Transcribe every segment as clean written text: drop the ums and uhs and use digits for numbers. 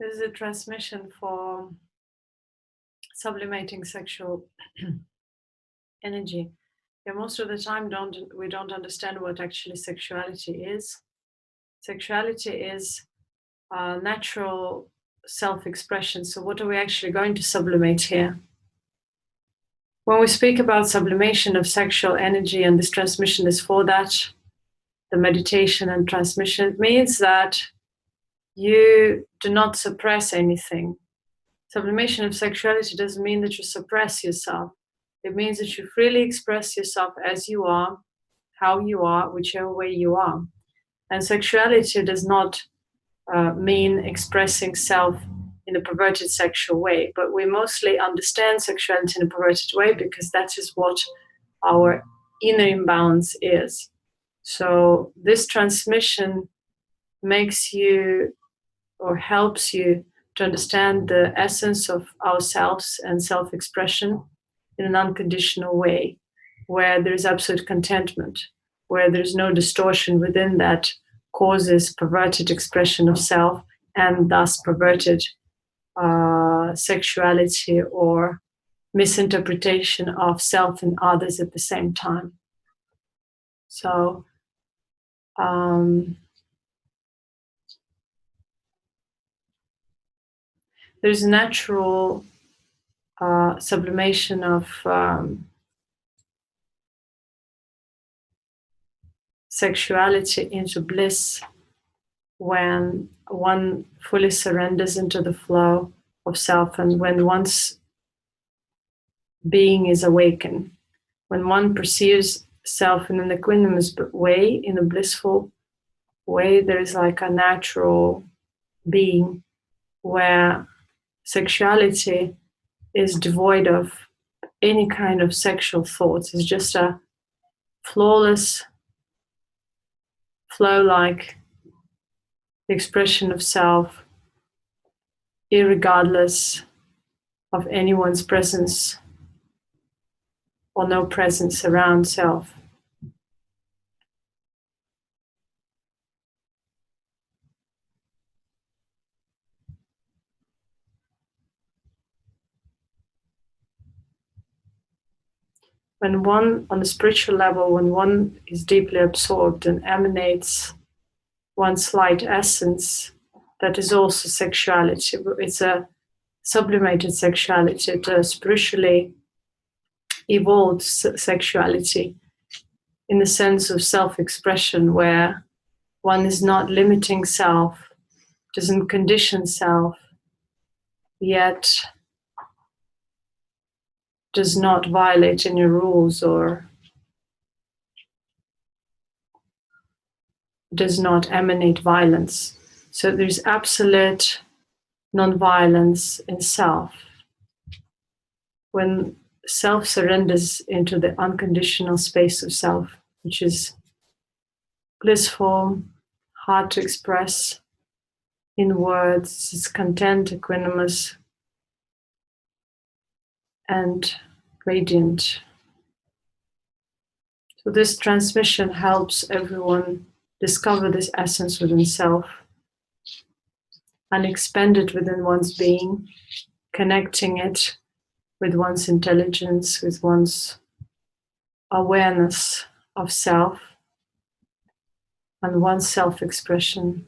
This is a transmission for sublimating sexual energy. Yeah, most of the time we don't understand what actually sexuality is. Sexuality is natural self-expression. So what are we actually going to sublimate here? When we speak about sublimation of sexual energy, and this transmission is for that, the meditation and transmission, it means that you do not suppress anything. Sublimation of sexuality doesn't mean that you suppress yourself. It means that you freely express yourself as you are, how you are, whichever way you are. And sexuality does not mean expressing self in a perverted sexual way, but we mostly understand sexuality in a perverted way because that is what our inner imbalance is. So this transmission makes you or helps you to understand the essence of ourselves and self-expression in an unconditional way, where there is absolute contentment, where there's no distortion within that causes perverted expression of self and thus perverted sexuality or misinterpretation of self and others at the same time. So there's a natural sublimation of sexuality into bliss when one fully surrenders into the flow of self, and when one's being is awakened, when one perceives self in an equanimous way, in a blissful way, there is like a natural being where sexuality is devoid of any kind of sexual thoughts. It's just a flawless, flow-like expression of self, irregardless of anyone's presence or no presence around self. When one, on a spiritual level, when one is deeply absorbed and emanates one's light essence, that is also sexuality. It's a sublimated sexuality, it's a spiritually evolved sexuality in the sense of self-expression, where one is not limiting self, doesn't condition self, yet does not violate any rules or does not emanate violence. So there's absolute non-violence in self. When self surrenders into the unconditional space of self, which is blissful, hard to express in words, it's content, equanimous, and radiant. So this transmission helps everyone discover this essence within self and expand it within one's being, connecting it with one's intelligence, with one's awareness of self and one's self-expression.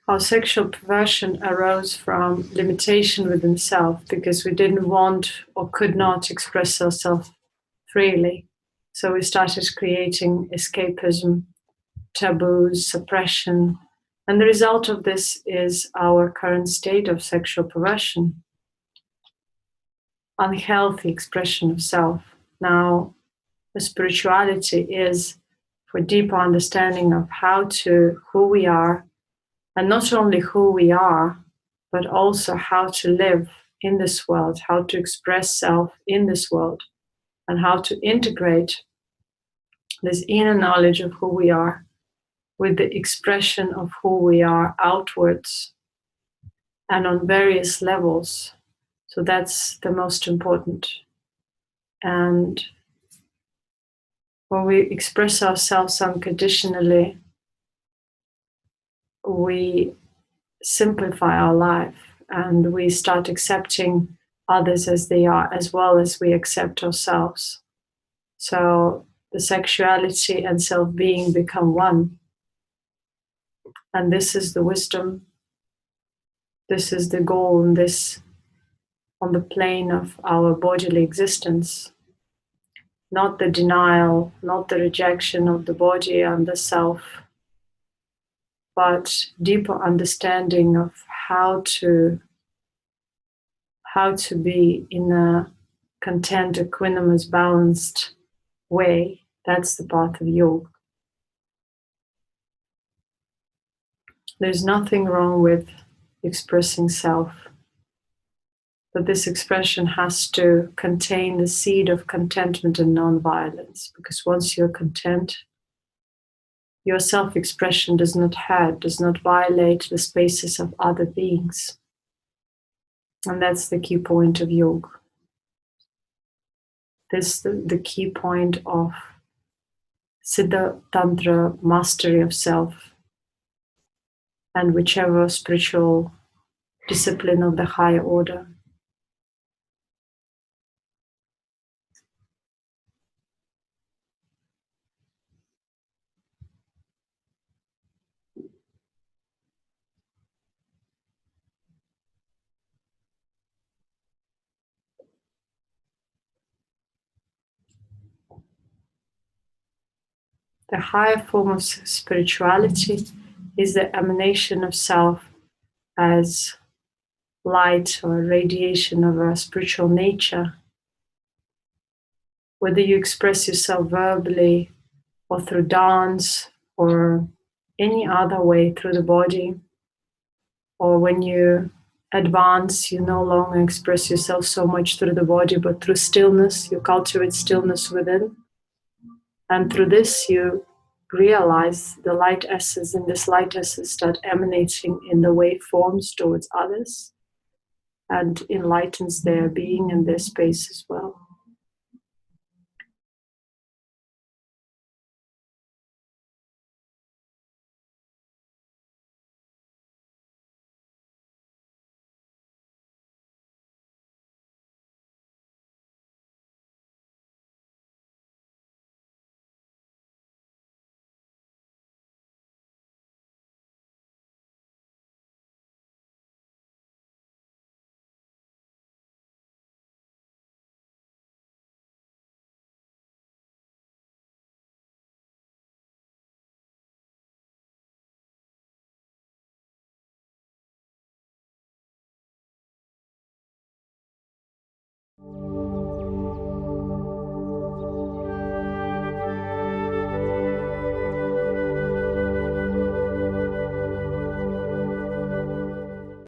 Our sexual perversion arose from limitation within self because we didn't want or could not express ourselves freely. So we started creating escapism, taboos, suppression, and the result of this is our current state of sexual perversion, unhealthy expression of self. Now, the spirituality is for deeper understanding of who we are, and not only who we are, but also how to live in this world, how to express self in this world, and how to integrate this inner knowledge of who we are with the expression of who we are outwards and on various levels. So that's the most important. And when we express ourselves unconditionally, we simplify our life and we start accepting others as they are, as well as we accept ourselves. So the sexuality and self-being become one. And this is the wisdom. This is the goal in this, on the plane of our bodily existence. Not the denial, not the rejection of the body and the self, but deeper understanding of how to be in a content, equanimous, balanced way. That's the path of yoga. There's nothing wrong with expressing self, but this expression has to contain the seed of contentment and non-violence, because once you're content, your self-expression does not hurt, does not violate the spaces of other beings. And that's the key point of yoga. This is the key point of Siddha Tantra mastery of self, and whichever spiritual discipline of the higher order. The higher form of spirituality is the emanation of self as light or radiation of a spiritual nature. Whether you express yourself verbally or through dance or any other way through the body, or when you advance, you no longer express yourself so much through the body, but through stillness, you cultivate stillness within. And through this, you realize the light essence, and this light essence start emanating in the waveforms towards others and enlightens their being and their space as well.